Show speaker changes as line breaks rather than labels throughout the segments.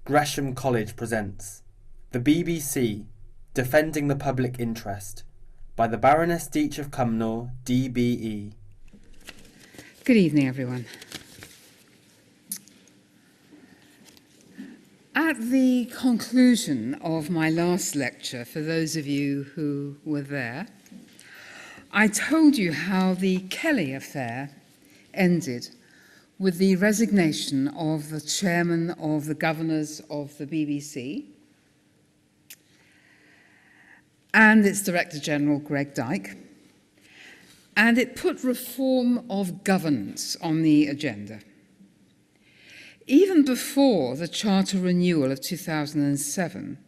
Gresham College presents The BBC, Defending the Public Interest by the Baroness Deech of Cumnor, DBE.
Good evening, everyone. At the conclusion of my last lecture, for those of you who were there, I told you how the Kelly affair ended with the resignation of the chairman of the governors of the BBC and its Director General, Greg Dyke, and it put reform of governance on the agenda. Even before the charter renewal of 2007,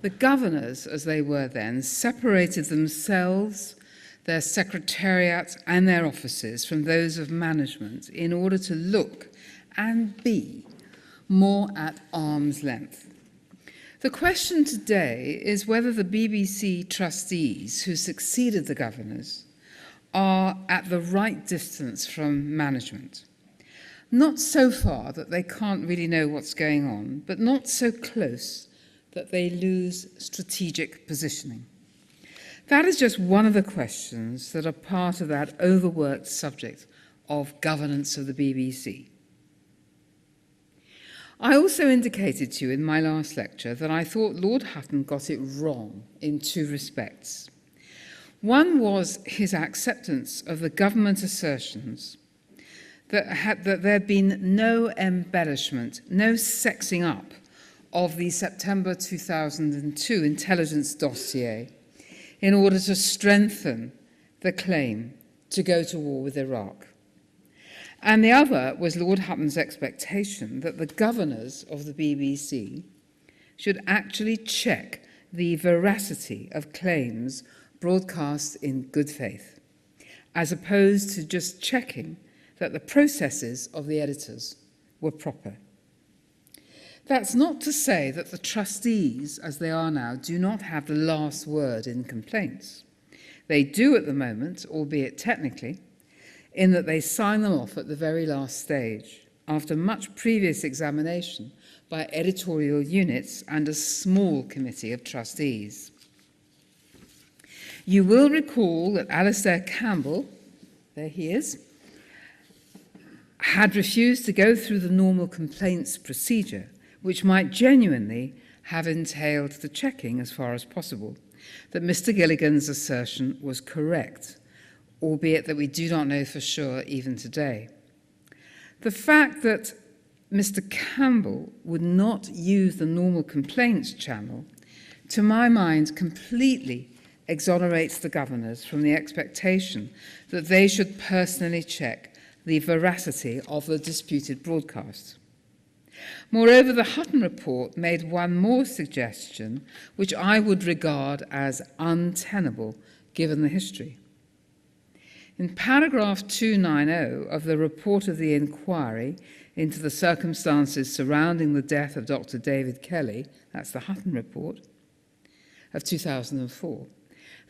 the governors, as they were then, separated themselves, their secretariat and their offices from those of management in order to look and be more at arm's length. The question today is whether the BBC trustees who succeeded the governors are at the right distance from management. Not so far that they can't really know what's going on, but not so close that they lose strategic positioning. That is just one of the questions that are part of that overworked subject of governance of the BBC. I also indicated to you in my last lecture that I thought Lord Hutton got it wrong in two respects. One was his acceptance of the government assertions that there had been no embellishment, no sexing up of the September 2002 intelligence dossier in order to strengthen the claim to go to war with Iraq. And the other was Lord Hutton's expectation that the governors of the BBC should actually check the veracity of claims broadcast in good faith, as opposed to just checking that the processes of the editors were proper. That's not to say that the trustees, as they are now, do not have the last word in complaints. They do at the moment, albeit technically, in that they sign them off at the very last stage, after much previous examination by editorial units and a small committee of trustees. You will recall that Alistair Campbell, there he is, had refused to go through the normal complaints procedure, which might genuinely have entailed the checking as far as possible that Mr. Gilligan's assertion was correct, albeit that we do not know for sure even today. The fact that Mr. Campbell would not use the normal complaints channel, to my mind, completely exonerates the governors from the expectation that they should personally check the veracity of the disputed broadcast. Moreover, the Hutton report made one more suggestion, which I would regard as untenable given the history. In paragraph 290 of the report of the inquiry into the circumstances surrounding the death of Dr. David Kelly, that's the Hutton report of 2004,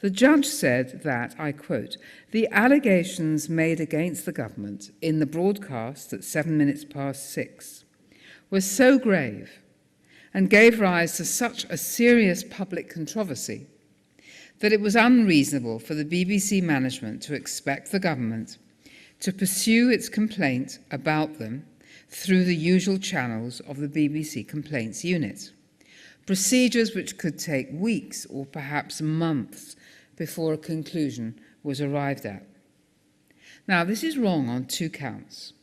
the judge said that, I quote, "The allegations made against the government in the broadcast at 6:07 was so grave and gave rise to such a serious public controversy that it was unreasonable for the BBC management to expect the government to pursue its complaint about them through the usual channels of the BBC Complaints Unit, procedures which could take weeks or perhaps months before a conclusion was arrived at." Now, this is wrong on two counts.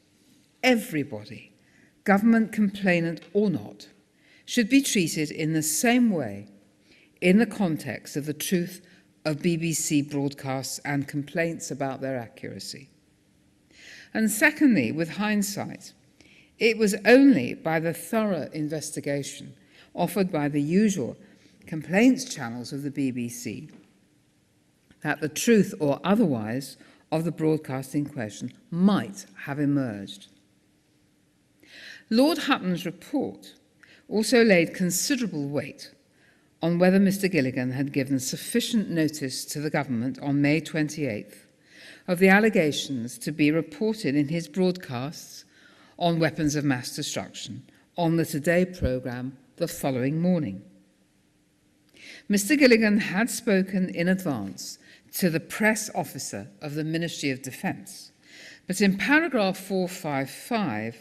Everybody, government complainant or not, should be treated in the same way in the context of the truth of BBC broadcasts and complaints about their accuracy. And secondly, with hindsight, it was only by the thorough investigation offered by the usual complaints channels of the BBC that the truth or otherwise of the broadcast in question might have emerged. Lord Hutton's report also laid considerable weight on whether Mr. Gilligan had given sufficient notice to the government on May 28th of the allegations to be reported in his broadcasts on weapons of mass destruction on the Today programme the following morning. Mr. Gilligan had spoken in advance to the press officer of the Ministry of Defence, but in paragraph 455,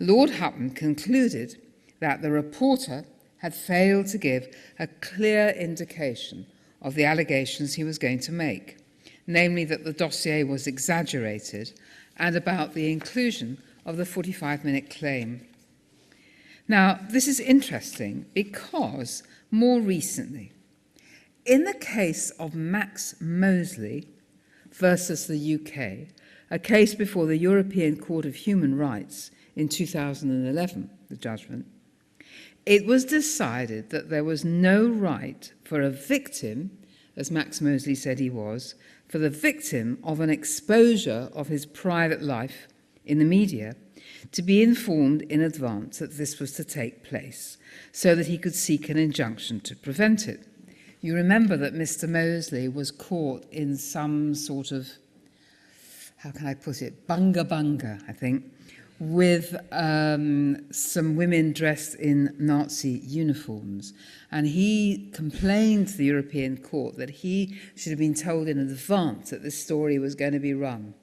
Lord Hutton concluded that the reporter had failed to give a clear indication of the allegations he was going to make, namely that the dossier was exaggerated and about the inclusion of the 45-minute claim. Now, this is interesting because more recently, in the case of Max Mosley versus the UK, a case before the European Court of Human Rights in 2011, the judgment, it was decided that there was no right for a victim, as Max Mosley said he was, for the victim of an exposure of his private life in the media to be informed in advance that this was to take place so that he could seek an injunction to prevent it. You remember that Mr. Mosley was caught in some sort of, how can I put it, bunga, I think, with some women dressed in Nazi uniforms. And he complained to the European Court that he should have been told in advance that this story was going to be run,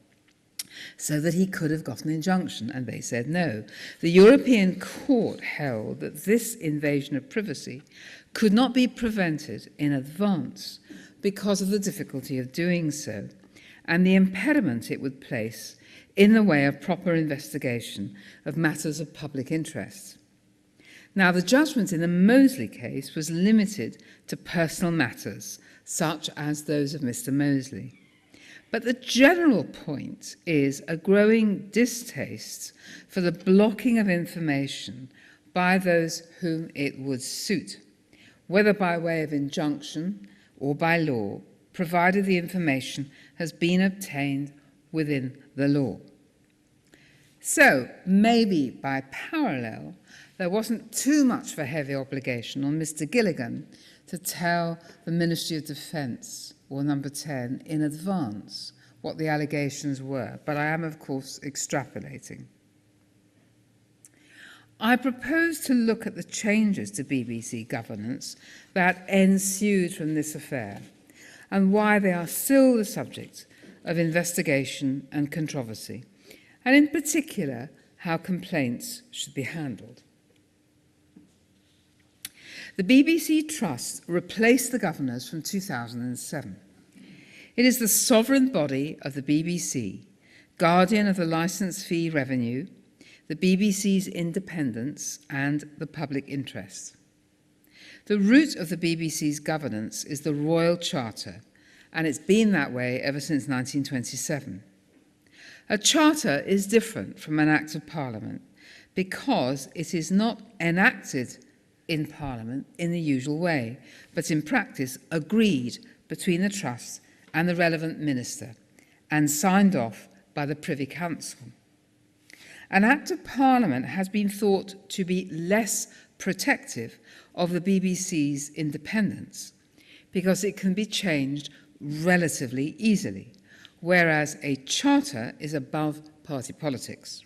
so that he could have got an injunction, and they said no. The European Court held that this invasion of privacy could not be prevented in advance because of the difficulty of doing so, and the impediment it would place in the way of proper investigation of matters of public interest. Now, the judgment in the Mosley case was limited to personal matters, such as those of Mr. Mosley. But the general point is a growing distaste for the blocking of information by those whom it would suit, whether by way of injunction or by law, provided the information has been obtained within the law. So, maybe by parallel, there wasn't too much of a heavy obligation on Mr. Gilligan to tell the Ministry of Defence, or Number 10, in advance what the allegations were, but I am, of course, extrapolating. I propose to look at the changes to BBC governance that ensued from this affair and why they are still the subject of investigation and controversy, and in particular, how complaints should be handled. The BBC Trust replaced the governors from 2007. It is the sovereign body of the BBC, guardian of the licence fee revenue, the BBC's independence, and the public interest. The root of the BBC's governance is the Royal Charter, and it's been that way ever since 1927. A charter is different from an Act of Parliament because it is not enacted in Parliament in the usual way, but in practice agreed between the Trust and the relevant minister and signed off by the Privy Council. An Act of Parliament has been thought to be less protective of the BBC's independence because it can be changed relatively easily, whereas a charter is above party politics.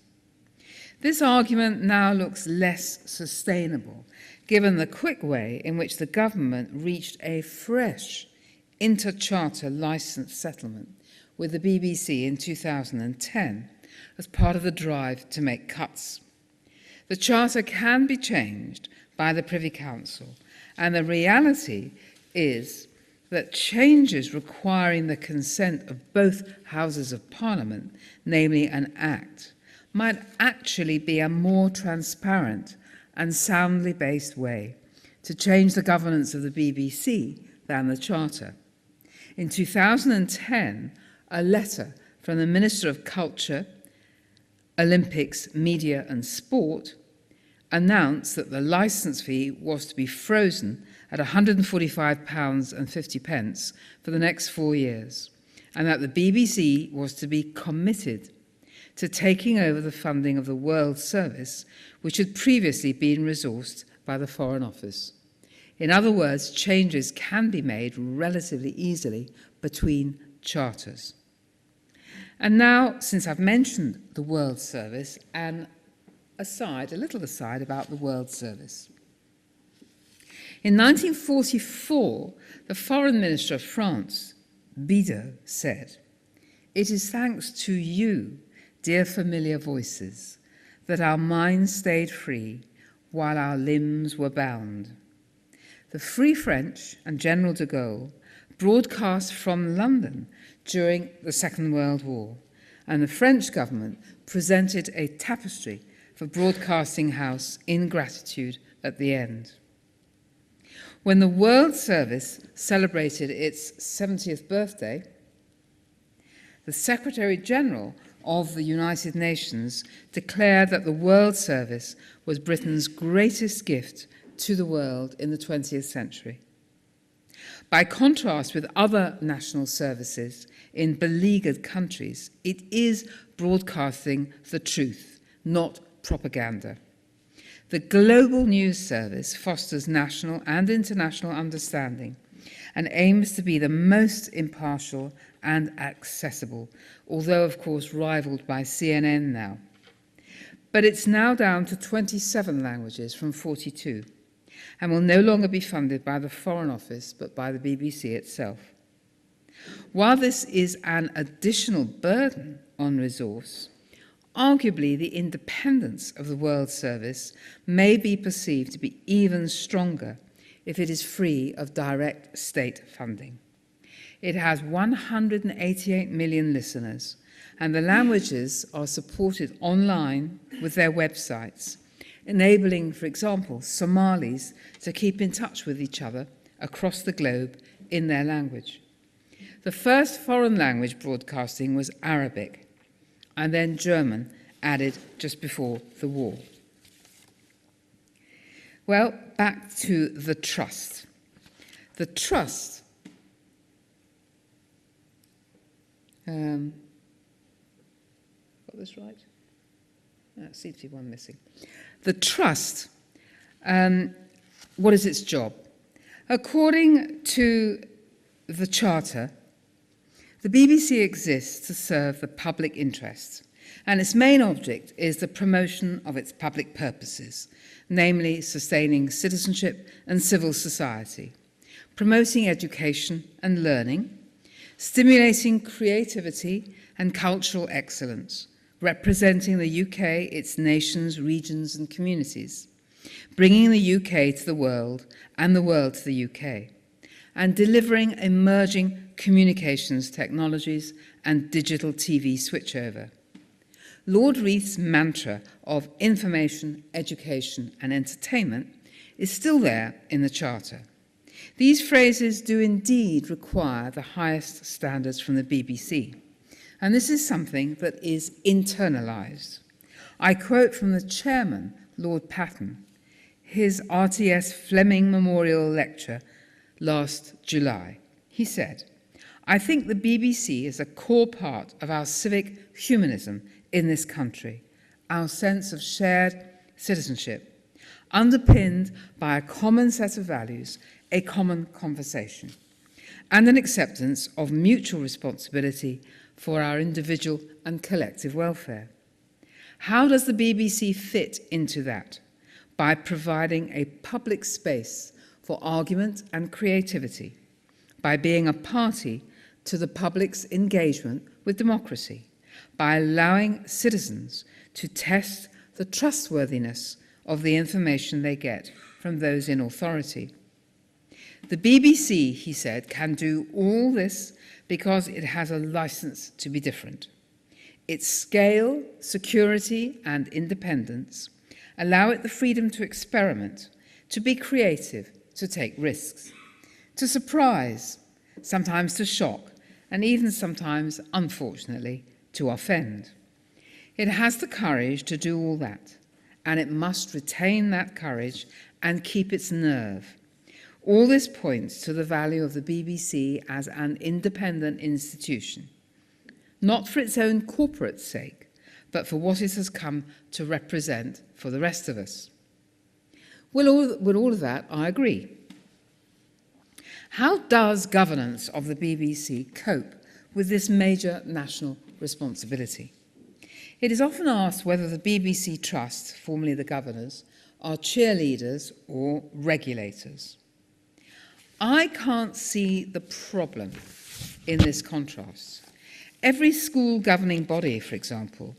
This argument now looks less sustainable, given the quick way in which the government reached a fresh inter-charter licence settlement with the BBC in 2010 as part of the drive to make cuts. The charter can be changed by the Privy Council, and the reality is that changes requiring the consent of both Houses of Parliament, namely an Act, might actually be a more transparent and soundly based way to change the governance of the BBC than the Charter. In 2010, a letter from the Minister of Culture, Olympics, Media and Sport announced that the licence fee was to be frozen at £145.50 for the next 4 years, and that the BBC was to be committed to taking over the funding of the World Service, which had previously been resourced by the Foreign Office. In other words, changes can be made relatively easily between charters. And now, since I've mentioned the World Service, an a little aside about the World Service. In 1944, the Foreign Minister of France, Bidot, said, "It is thanks to you, dear familiar voices, that our minds stayed free while our limbs were bound." The Free French and General de Gaulle broadcast from London during the Second World War, and the French government presented a tapestry for Broadcasting House in gratitude at the end. When the World Service celebrated its 70th birthday, the Secretary General of the United Nations declared that the World Service was Britain's greatest gift to the world in the 20th century. By contrast with other national services in beleaguered countries, it is broadcasting the truth, not propaganda. The Global News Service fosters national and international understanding and aims to be the most impartial and accessible, although of course rivaled by CNN now. But it's now down to 27 languages from 42 and will no longer be funded by the Foreign Office but by the BBC itself. While this is an additional burden on resource, arguably the independence of the World Service may be perceived to be even stronger if it is free of direct state funding. It has 188 million listeners, and the languages are supported online with their websites, enabling, for example, Somalis to keep in touch with each other across the globe in their language. The first foreign language broadcasting was Arabic, and then German, added just before the war. Well, back to the trust. The trust got this right? There seems to be one missing. The trust, what is its job? According to the Charter, the BBC exists to serve the public interest, and its main object is the promotion of its public purposes, namely sustaining citizenship and civil society, promoting education and learning, stimulating creativity and cultural excellence, representing the UK, its nations, regions and communities, bringing the UK to the world and the world to the UK, and delivering emerging communications technologies and digital TV switchover. Lord Reith's mantra of information, education and entertainment is still there in the Charter. These phrases do indeed require the highest standards from the BBC, and this is something that is internalised. I quote from the chairman, Lord Patton, his RTS Fleming Memorial Lecture last July. He said, "I think the BBC is a core part of our civic humanism in this country, our sense of shared citizenship, underpinned by a common set of values, a common conversation, and an acceptance of mutual responsibility for our individual and collective welfare." How does the BBC fit into that? By providing a public space for argument and creativity, by being a party to the public's engagement with democracy, by allowing citizens to test the trustworthiness of the information they get from those in authority. The BBC, he said, can do all this because it has a license to be different. Its scale, security, and independence allow it the freedom to experiment, to be creative, to take risks, to surprise, sometimes to shock, and even sometimes, unfortunately, to offend. It has the courage to do all that, and it must retain that courage and keep its nerve. All this points to the value of the BBC as an independent institution, not for its own corporate sake, but for what it has come to represent for the rest of us. With all of that, I agree. How does governance of the BBC cope with this major national responsibility? It is often asked whether the BBC Trust, formerly the governors, are cheerleaders or regulators. I can't see the problem in this contrast. Every school governing body, for example,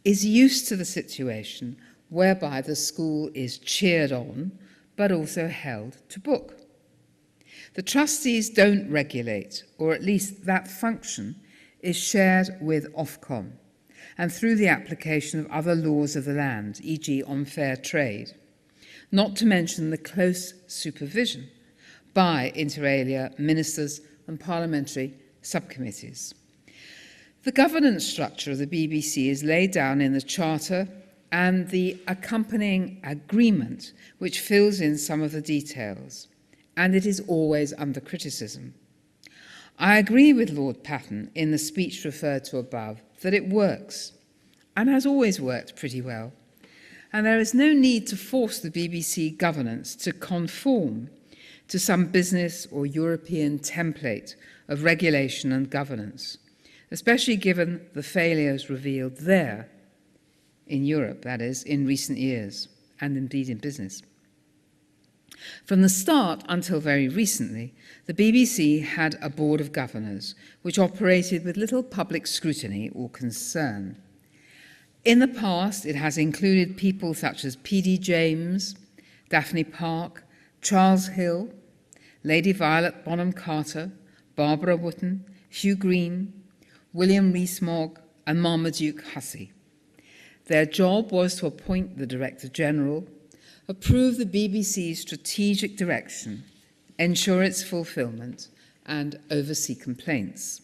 is used to the situation whereby the school is cheered on, but also held to book. The trustees don't regulate, or at least that function is shared with Ofcom, and through the application of other laws of the land, e.g. on fair trade, not to mention the close supervision by inter alia ministers and parliamentary subcommittees. The governance structure of the BBC is laid down in the Charter and the accompanying agreement, which fills in some of the details, and it is always under criticism. I agree with Lord Patton in the speech referred to above that it works, and has always worked pretty well, and there is no need to force the BBC governance to conform to some business or European template of regulation and governance, especially given the failures revealed there, in Europe, that is, in recent years, and indeed in business. From the start until very recently, the BBC had a board of governors which operated with little public scrutiny or concern. In the past, it has included people such as P.D. James, Daphne Park, Charles Hill, Lady Violet Bonham Carter, Barbara Wootton, Hugh Green, William Rees-Mogg, and Marmaduke Hussey. Their job was to appoint the Director General, approve the BBC's strategic direction, ensure its fulfilment, and oversee complaints.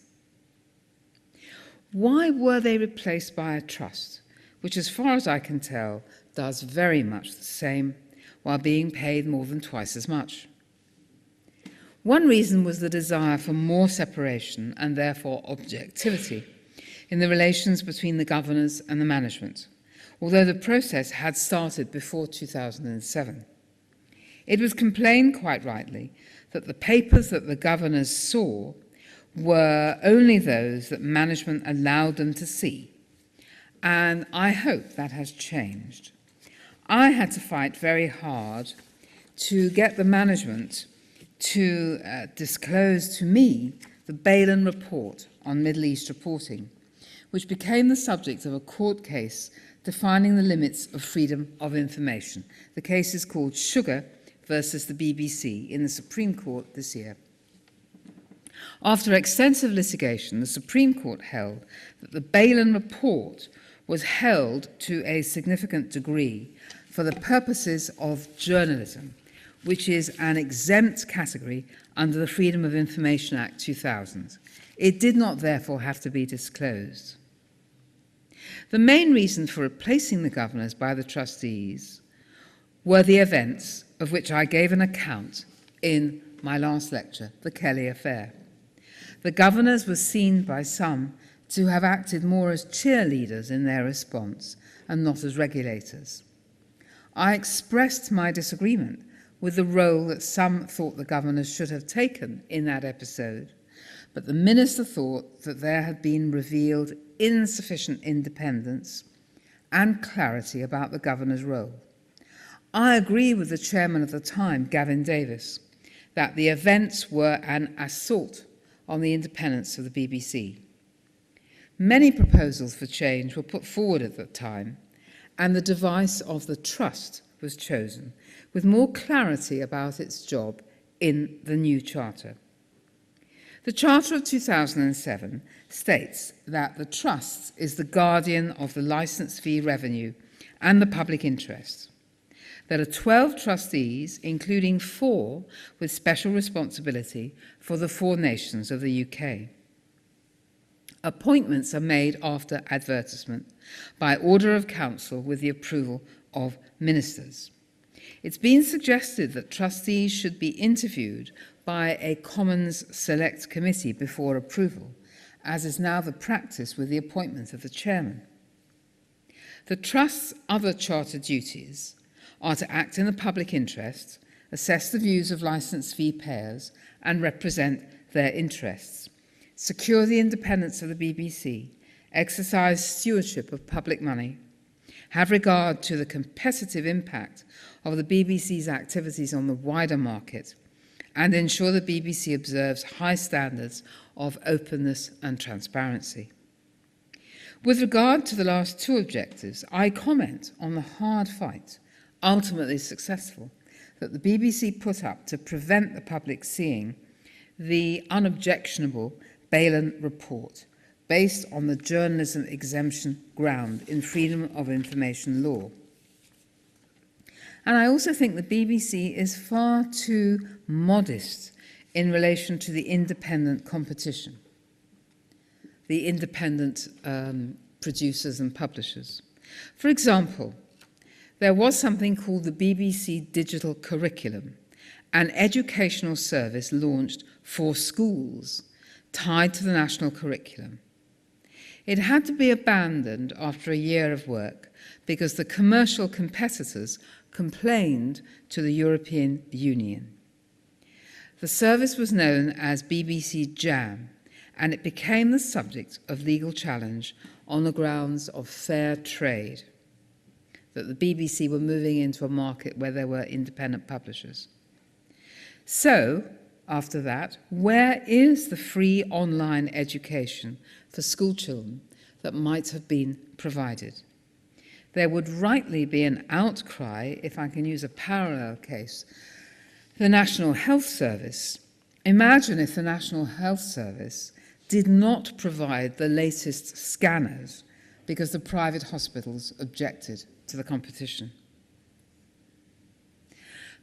Why were they replaced by a trust, which, as far as I can tell, does very much the same, while being paid more than twice as much? One reason was the desire for more separation and therefore objectivity in the relations between the governors and the management, although the process had started before 2007. It was complained, quite rightly, that the papers that the governors saw were only those that management allowed them to see, and I hope that has changed. I had to fight very hard to get the management to disclose to me the Balin report on Middle East reporting, which became the subject of a court case defining the limits of freedom of information. The case is called Sugar versus the BBC in the Supreme Court this year. After extensive litigation, the Supreme Court held that the Balin report was held to a significant degree for the purposes of journalism, which is an exempt category under the Freedom of Information Act 2000. It did not therefore have to be disclosed. The main reason for replacing the governors by the trustees were the events of which I gave an account in my last lecture, the Kelly Affair. The governors were seen by some to have acted more as cheerleaders in their response and not as regulators. I expressed my disagreement with the role that some thought the governors should have taken in that episode, but the minister thought that there had been revealed insufficient independence and clarity about the governor's role. I agree with the chairman of the time, Gavin Davis, that the events were an assault on the independence of the BBC. Many proposals for change were put forward at that time, and the device of the trust was chosen, with more clarity about its job in the new charter. The Charter of 2007 states that the trust is the guardian of the licence fee revenue and the public interest. There are 12 trustees, including 4 with special responsibility for the 4 nations of the UK. Appointments are made after advertisement by order of council with the approval of ministers. It's been suggested that trustees should be interviewed by a Commons Select Committee before approval, as is now the practice with the appointment of the chairman. The Trust's other charter duties are to act in the public interest, assess the views of licence fee payers and represent their interests, secure the independence of the BBC, exercise stewardship of public money, have regard to the competitive impact of the BBC's activities on the wider market, and ensure the BBC observes high standards of openness and transparency. With regard to the last two objectives, I comment on the hard fight, ultimately successful, that the BBC put up to prevent the public seeing the unobjectionable Bailyn report based on the journalism exemption ground in freedom of information law. And I also think the BBC is far too modest in relation to the independent competition, the independent producers and publishers. For example, there was something called the BBC Digital Curriculum, an educational service launched for schools tied to the national curriculum. It had to be abandoned after a year of work because the commercial competitors complained to the European Union. The service was known as BBC Jam, and it became the subject of legal challenge on the grounds of fair trade, that the BBC were moving into a market where there were independent publishers. So, after that, where is the free online education for school children that might have been provided? There would rightly be an outcry, if I can use a parallel case, the National Health Service. Imagine if the National Health Service did not provide the latest scanners because the private hospitals objected to the competition.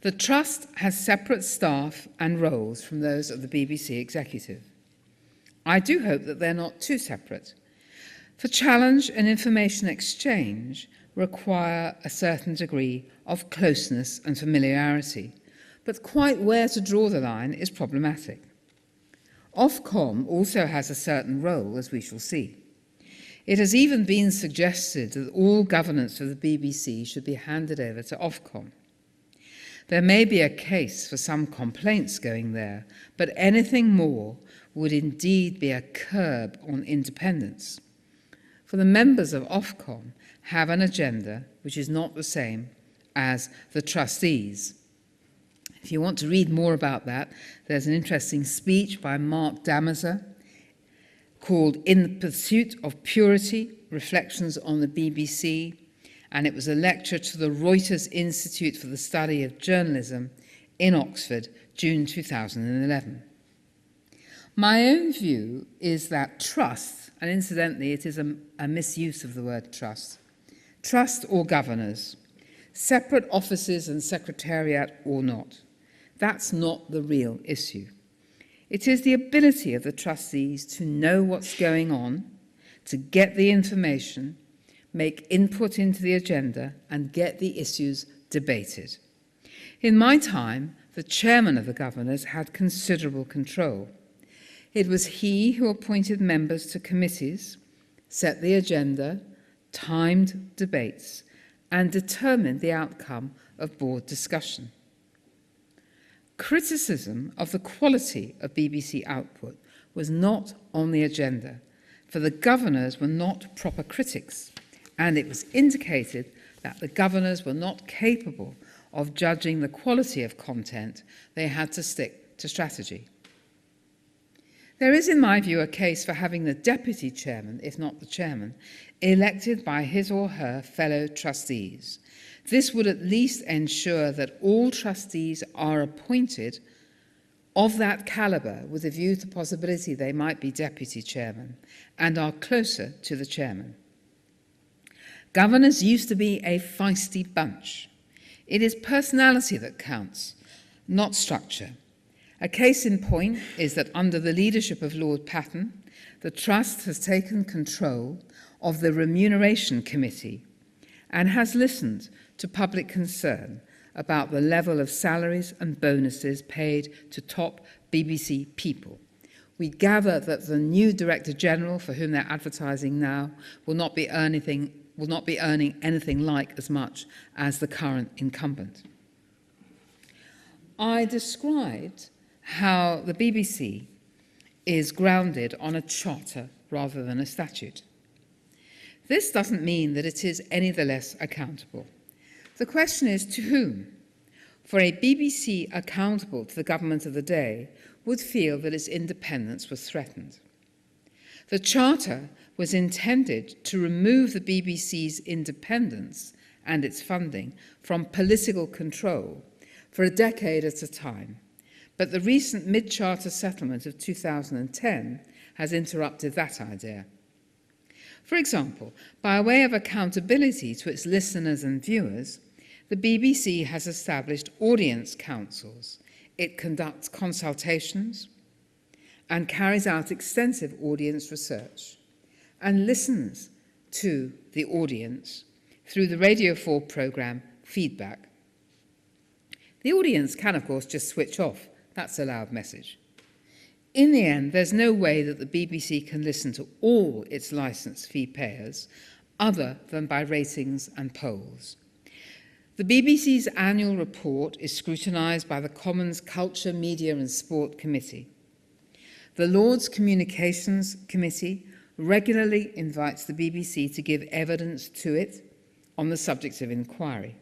The Trust has separate staff and roles from those of the BBC executive. I do hope that they're not too separate, for challenge and information exchange require a certain degree of closeness and familiarity, but quite where to draw the line is problematic. Ofcom also has a certain role, as we shall see. It has even been suggested that all governance of the BBC should be handed over to Ofcom. There may be a case for some complaints going there, but anything more would indeed be a curb on independence. For the members of Ofcom have an agenda which is not the same as the trustees. If you want to read more about that, there's an interesting speech by Mark Damazer called In the Pursuit of Purity, Reflections on the BBC, and it was a lecture to the Reuters Institute for the Study of Journalism in Oxford, June 2011. My own view is that trust, and incidentally it is a misuse of the word trust or governors, separate offices and secretariat or not, that's not the real issue. It is the ability of the trustees to know what's going on, to get the information, make input into the agenda, and get the issues debated. In my time, the chairman of the governors had considerable control. It was he who appointed members to committees, set the agenda, timed debates, and determined the outcome of board discussion. Criticism of the quality of BBC output was not on the agenda, for the governors were not proper critics, and it was indicated that the governors were not capable of judging the quality of content. They had to stick to strategy. There is, in my view, a case for having the deputy chairman, if not the chairman, elected by his or her fellow trustees. This would at least ensure that all trustees are appointed of that calibre with a view to the possibility they might be deputy chairman and are closer to the chairman. Governors used to be a feisty bunch. It is personality that counts, not structure. A case in point is that under the leadership of Lord Hutton, the Trust has taken control of the Remuneration Committee and has listened to public concern about the level of salaries and bonuses paid to top BBC people. We gather that the new Director General, for whom they're advertising now, will not be earning anything like as much as the current incumbent. I described how the BBC is grounded on a charter rather than a statute. This doesn't mean that it is any the less accountable. The question is to whom? For a BBC accountable to the government of the day would feel that its independence was threatened. The Charter was intended to remove the BBC's independence and its funding from political control for a decade at a time, but the recent mid-charter settlement of 2010 has interrupted that idea. For example, by way of accountability to its listeners and viewers, the BBC has established audience councils. It conducts consultations and carries out extensive audience research and listens to the audience through the Radio 4 programme Feedback. The audience can, of course, just switch off. That's a loud message. In the end, there's no way that the BBC can listen to all its licence fee payers other than by ratings and polls. The BBC's annual report is scrutinised by the Commons Culture, Media and Sport Committee. The Lords Communications Committee regularly invites the BBC to give evidence to it on the subject of inquiry.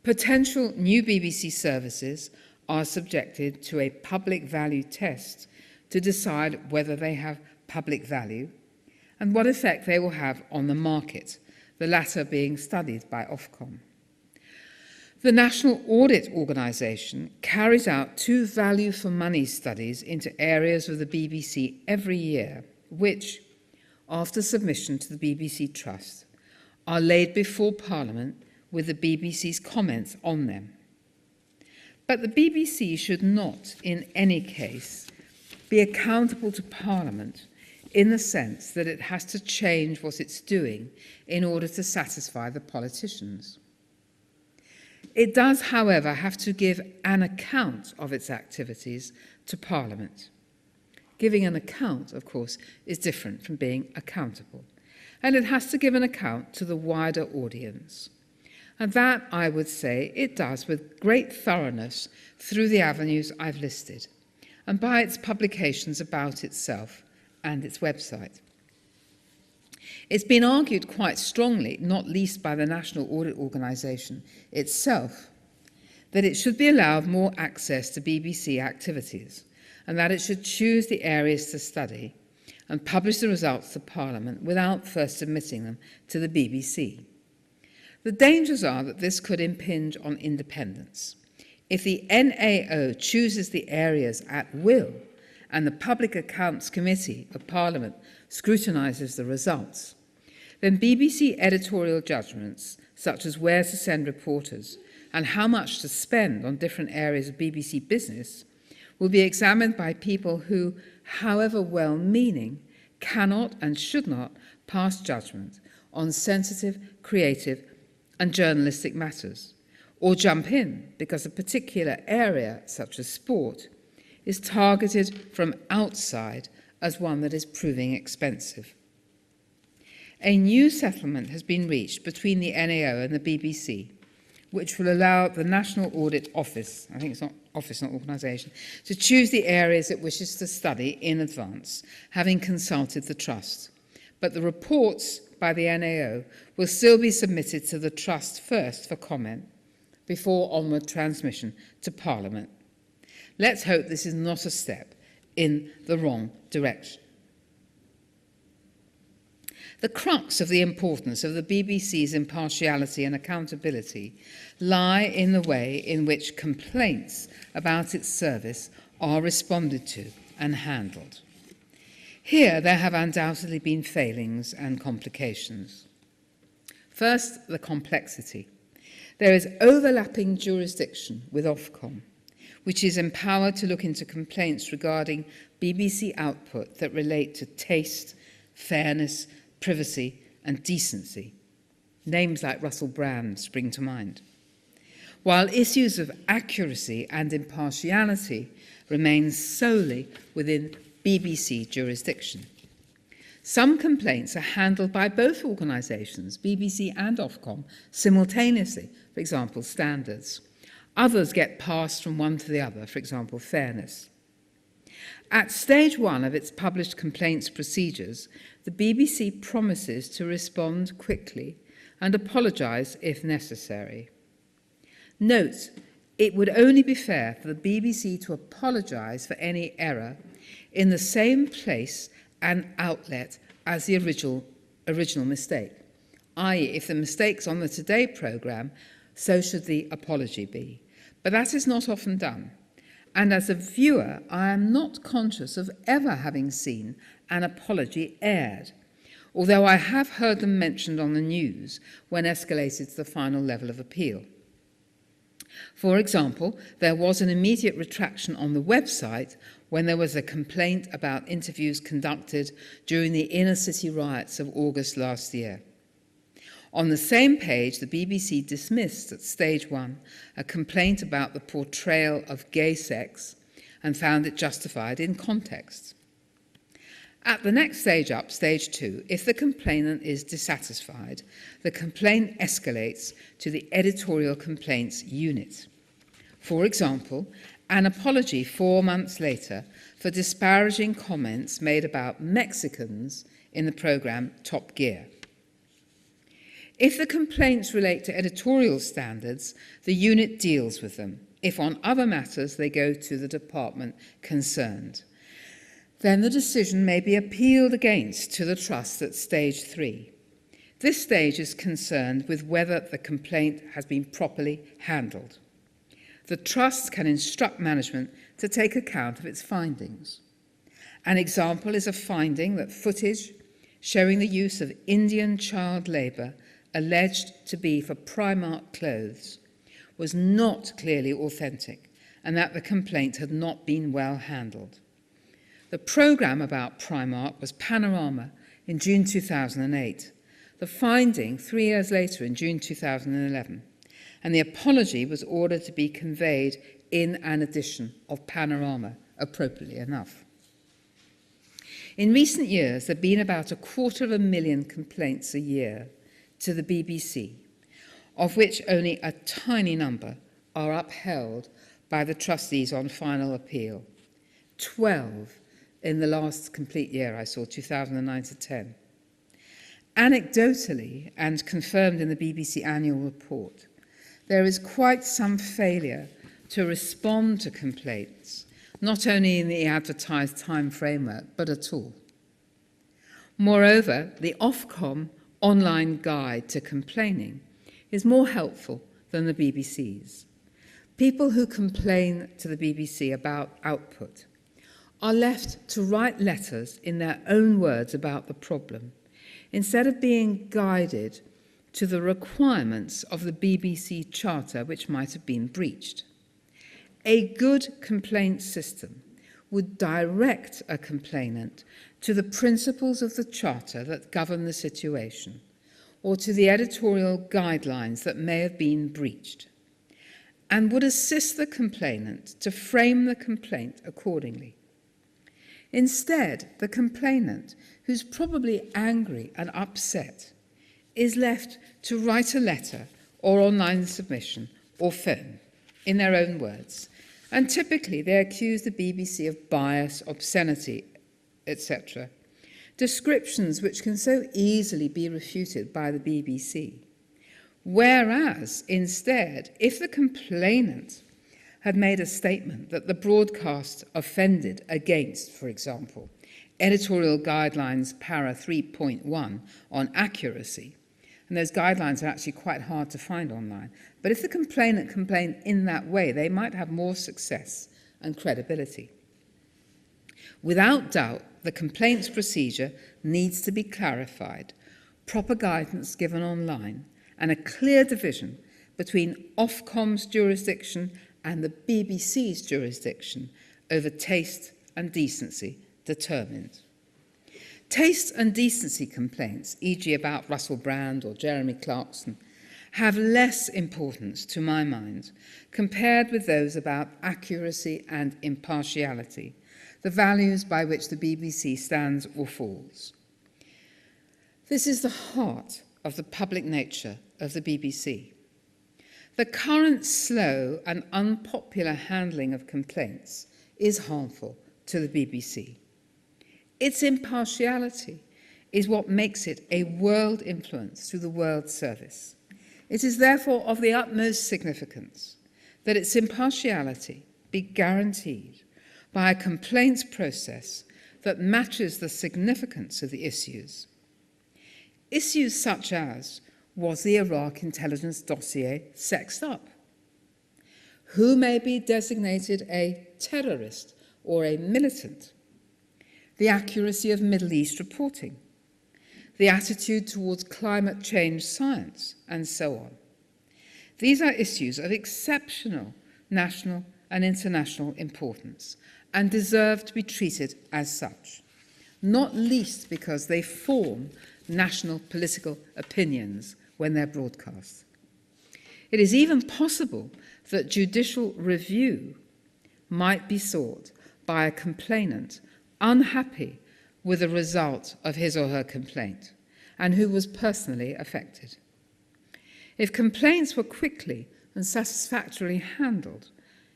Potential new BBC services are subjected to a public value test to decide whether they have public value and what effect they will have on the market, the latter being studied by Ofcom. The National Audit Organisation carries out 2 value for money studies into areas of the BBC every year, which, after submission to the BBC Trust, are laid before Parliament with the BBC's comments on them. But the BBC should not, in any case, be accountable to Parliament in the sense that it has to change what it's doing in order to satisfy the politicians. It does, however, have to give an account of its activities to Parliament. Giving an account, of course, is different from being accountable. And it has to give an account to the wider audience. And that, I would say, it does with great thoroughness through the avenues I've listed, and by its publications about itself and its website. It's been argued quite strongly, not least by the National Audit Organisation itself, that it should be allowed more access to BBC activities, and that it should choose the areas to study and publish the results to Parliament without first submitting them to the BBC. The dangers are that this could impinge on independence. If the NAO chooses the areas at will and the Public Accounts Committee of Parliament scrutinises the results, then BBC editorial judgments, such as where to send reporters and how much to spend on different areas of BBC business, will be examined by people who, however well-meaning, cannot and should not pass judgment on sensitive, creative and journalistic matters, or jump in because a particular area, such as sport, is targeted from outside as one that is proving expensive. A new settlement has been reached between the NAO and the BBC, which will allow the National Audit Office, I think it's not office, not organisation, to choose the areas it wishes to study in advance, having consulted the Trust. But the reports by the NAO will still be submitted to the Trust first for comment, before onward transmission to Parliament. Let's hope this is not a step in the wrong direction. The crux of the importance of the BBC's impartiality and accountability lie in the way in which complaints about its service are responded to and handled. Here there have undoubtedly been failings and complications. First, the complexity. There is overlapping jurisdiction with Ofcom, which is empowered to look into complaints regarding BBC output that relate to taste, fairness, privacy and decency. Names like Russell Brand spring to mind. While issues of accuracy and impartiality remain solely within BBC jurisdiction. Some complaints are handled by both organisations, BBC and Ofcom, simultaneously, for example, standards. Others get passed from one to the other, for example, fairness. At stage 1 of its published complaints procedures, the BBC promises to respond quickly and apologise if necessary. Note, it would only be fair for the BBC to apologise for any error in the same place and outlet as the original mistake, i.e. if the mistake's on the Today programme, so should the apology be. But that is not often done. And as a viewer, I am not conscious of ever having seen an apology aired, although I have heard them mentioned on the news when escalated to the final level of appeal. For example, there was an immediate retraction on the website when there was a complaint about interviews conducted during the inner city riots of August last year. On the same page, the BBC dismissed at stage 1 a complaint about the portrayal of gay sex and found it justified in context. At the next stage up, stage 2, if the complainant is dissatisfied, the complaint escalates to the editorial complaints unit. For example, an apology 4 months later for disparaging comments made about Mexicans in the programme Top Gear. If the complaints relate to editorial standards, the unit deals with them. If on other matters, they go to the department concerned. Then the decision may be appealed against to the trust at stage 3. This stage is concerned with whether the complaint has been properly handled. The trust can instruct management to take account of its findings. An example is a finding that footage showing the use of Indian child labour alleged to be for Primark clothes was not clearly authentic and that the complaint had not been well handled. The programme about Primark was Panorama in June 2008, the finding 3 years later in June 2011, and the apology was ordered to be conveyed in an edition of Panorama, appropriately enough. In recent years, there have been about 250,000 complaints a year to the BBC, of which only a tiny number are upheld by the trustees on final appeal. 12 in the last complete year I saw, 2009 to 10. Anecdotally, and confirmed in the BBC annual report, there is quite some failure to respond to complaints, not only in the advertised time framework, but at all. Moreover, the Ofcom online guide to complaining is more helpful than the BBC's. People who complain to the BBC about output are left to write letters in their own words about the problem, instead of being guided to the requirements of the BBC Charter which might have been breached. A good complaint system would direct a complainant to the principles of the Charter that govern the situation, or to the editorial guidelines that may have been breached, and would assist the complainant to frame the complaint accordingly. Instead, the complainant, who's probably angry and upset, is left to write a letter or online submission or phone, in their own words, and typically they accuse the BBC of bias, obscenity, etc. Descriptions which can so easily be refuted by the BBC. Whereas, instead, if the complainant had made a statement that the broadcast offended against, for example, editorial guidelines para 3.1 on accuracy, and those guidelines are actually quite hard to find online, but if the complainant complained in that way, they might have more success and credibility. Without doubt, the complaints procedure needs to be clarified, proper guidance given online, and a clear division between Ofcom's jurisdiction and the BBC's jurisdiction over taste and decency determined. Taste and decency complaints, e.g. about Russell Brand or Jeremy Clarkson, have less importance, to my mind, compared with those about accuracy and impartiality, the values by which the BBC stands or falls. This is the heart of the public nature of the BBC. The current slow and unpopular handling of complaints is harmful to the BBC. Its impartiality is what makes it a world influence through the World Service. It is therefore of the utmost significance that its impartiality be guaranteed by a complaints process that matches the significance of the issues. Issues such as, was the Iraq intelligence dossier sexed up? Who may be designated a terrorist or a militant? The accuracy of Middle East reporting, the attitude towards climate change science, and so on. These are issues of exceptional national and international importance and deserve to be treated as such, not least because they form national political opinions when they're broadcast. It is even possible that judicial review might be sought by a complainant unhappy with the result of his or her complaint and who was personally affected. If complaints were quickly and satisfactorily handled,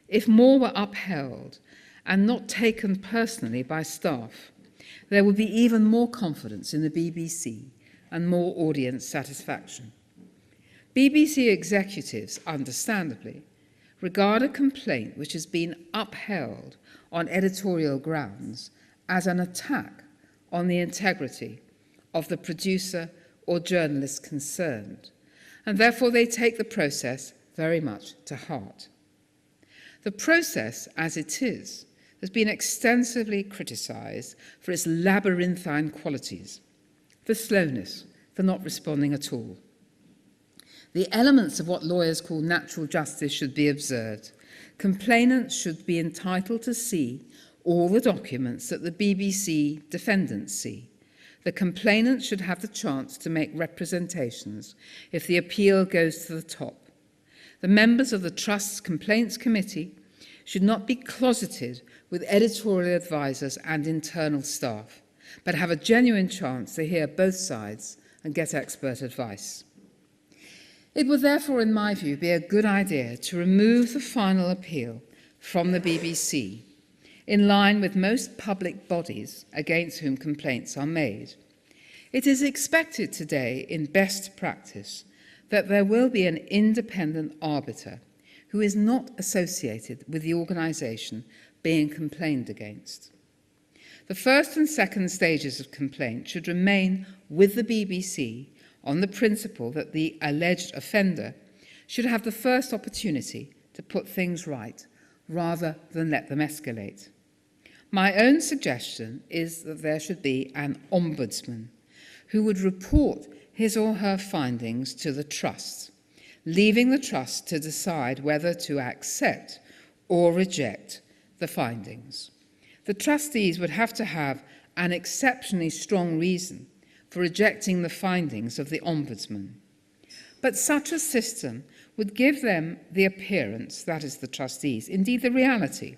if more were upheld and not taken personally by staff, there would be even more confidence in the BBC and more audience satisfaction. BBC executives, understandably, regard a complaint which has been upheld on editorial grounds as an attack on the integrity of the producer or journalist concerned, and therefore they take the process very much to heart. The process, as it is, has been extensively criticised for its labyrinthine qualities, the slowness, for not responding at all. The elements of what lawyers call natural justice should be observed. Complainants should be entitled to see all the documents that the BBC defendants see. The complainant should have the chance to make representations if the appeal goes to the top. The members of the Trust's Complaints Committee should not be closeted with editorial advisors and internal staff, but have a genuine chance to hear both sides and get expert advice. It would therefore, in my view, be a good idea to remove the final appeal from the BBC, in line with most public bodies against whom complaints are made. It is expected today, in best practice, that there will be an independent arbiter who is not associated with the organisation being complained against. The first and second stages of complaint should remain with the BBC on the principle that the alleged offender should have the first opportunity to put things right, rather than let them escalate. My own suggestion is that there should be an ombudsman who would report his or her findings to the Trust, leaving the Trust to decide whether to accept or reject the findings. The trustees would have to have an exceptionally strong reason for rejecting the findings of the Ombudsman. But such a system would give them the appearance, that is the trustees, indeed the reality,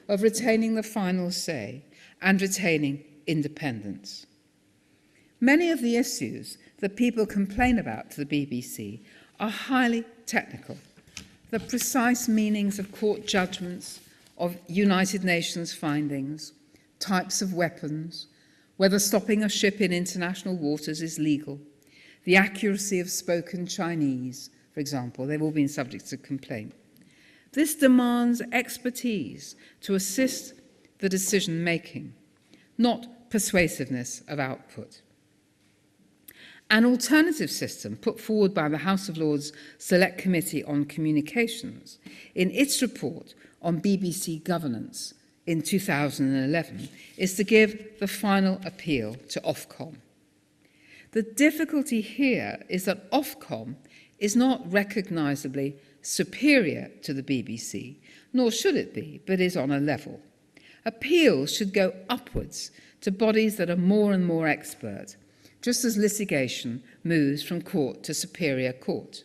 of retaining the final say and retaining independence. Many of the issues that people complain about to the BBC are highly technical. The precise meanings of court judgments, of United Nations findings, types of weapons, whether stopping a ship in international waters is legal, the accuracy of spoken Chinese, for example, they've all been subject to complaint. This demands expertise to assist the decision-making, not persuasiveness of output. An alternative system put forward by the House of Lords Select Committee on Communications in its report on BBC governance in 2011 is to give the final appeal to Ofcom. The difficulty here is that Ofcom is not recognisably superior to the BBC, nor should it be, but is on a level. Appeals should go upwards to bodies that are more and more expert, just as litigation moves from court to superior court.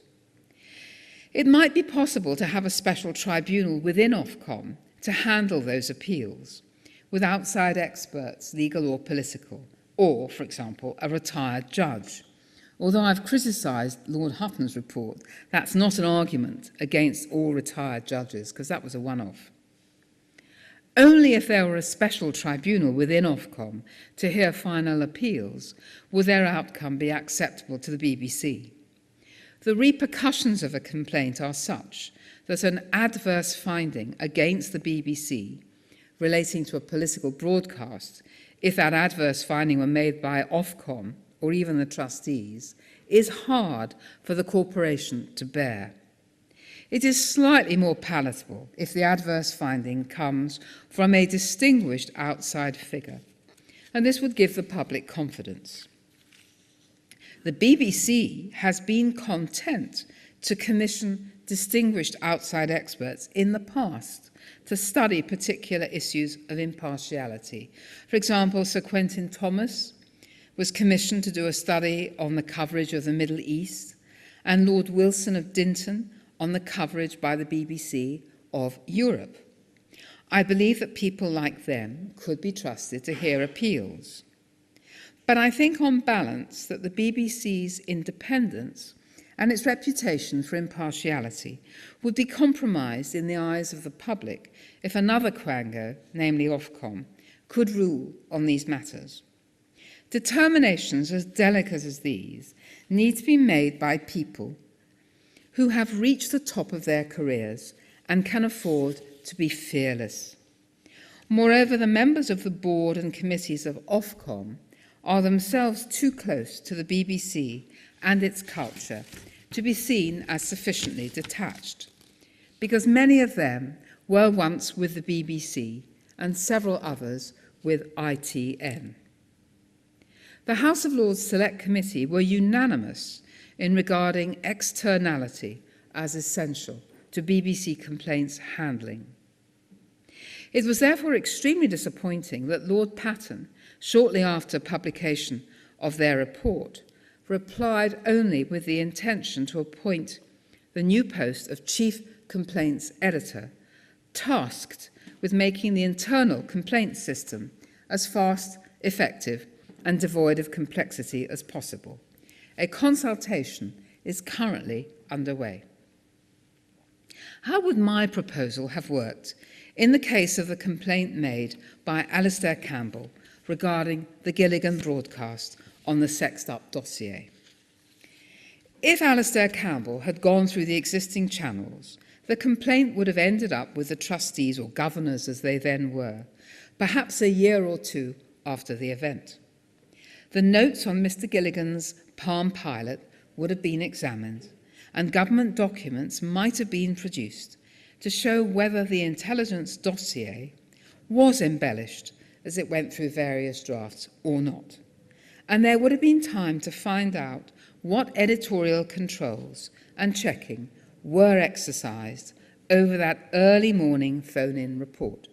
It might be possible to have a special tribunal within Ofcom to handle those appeals with outside experts, legal or political, or, for example, a retired judge. Although I've criticised Lord Hutton's report, that's not an argument against all retired judges, because that was a one-off. Only if there were a special tribunal within Ofcom to hear final appeals would their outcome be acceptable to the BBC. The repercussions of a complaint are such that an adverse finding against the BBC relating to a political broadcast, if that adverse finding were made by Ofcom or even the trustees, is hard for the corporation to bear. It is slightly more palatable if the adverse finding comes from a distinguished outside figure, and this would give the public confidence. The BBC has been content to commission distinguished outside experts in the past to study particular issues of impartiality. For example, Sir Quentin Thomas was commissioned to do a study on the coverage of the Middle East, and Lord Wilson of Dinton on the coverage by the BBC of Europe. I believe that people like them could be trusted to hear appeals. But I think on balance that the BBC's independence and its reputation for impartiality would be compromised in the eyes of the public if another quango, namely Ofcom, could rule on these matters. Determinations as delicate as these need to be made by people who have reached the top of their careers and can afford to be fearless. Moreover, the members of the board and committees of Ofcom are themselves too close to the BBC and its culture to be seen as sufficiently detached, because many of them were once with the BBC and several others with ITN. The House of Lords Select Committee were unanimous in regarding externality as essential to BBC complaints handling. It was therefore extremely disappointing that Lord Patten, shortly after publication of their report, replied only with the intention to appoint the new post of Chief Complaints Editor, tasked with making the internal complaints system as fast, effective, and devoid of complexity as possible. A consultation is currently underway. How would my proposal have worked in the case of the complaint made by Alistair Campbell regarding the Gilligan broadcast on the Sexed Up dossier? If Alistair Campbell had gone through the existing channels, the complaint would have ended up with the trustees, or governors as they then were, perhaps a year or two after the event. The notes on Mr. Gilligan's Palm Pilot would have been examined, and government documents might have been produced to show whether the intelligence dossier was embellished as it went through various drafts or not. And there would have been time to find out what editorial controls and checking were exercised over that early morning phone-in report.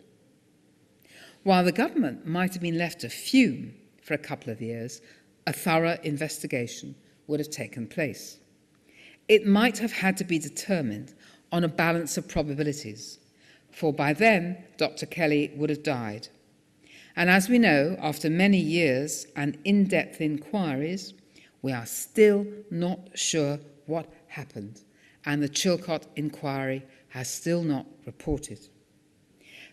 While the government might have been left to fume for a couple of years, a thorough investigation would have taken place. It might have had to be determined on a balance of probabilities, for by then Dr. Kelly would have died. And as we know, after many years and in-depth inquiries, we are still not sure what happened, and the Chilcot inquiry has still not reported.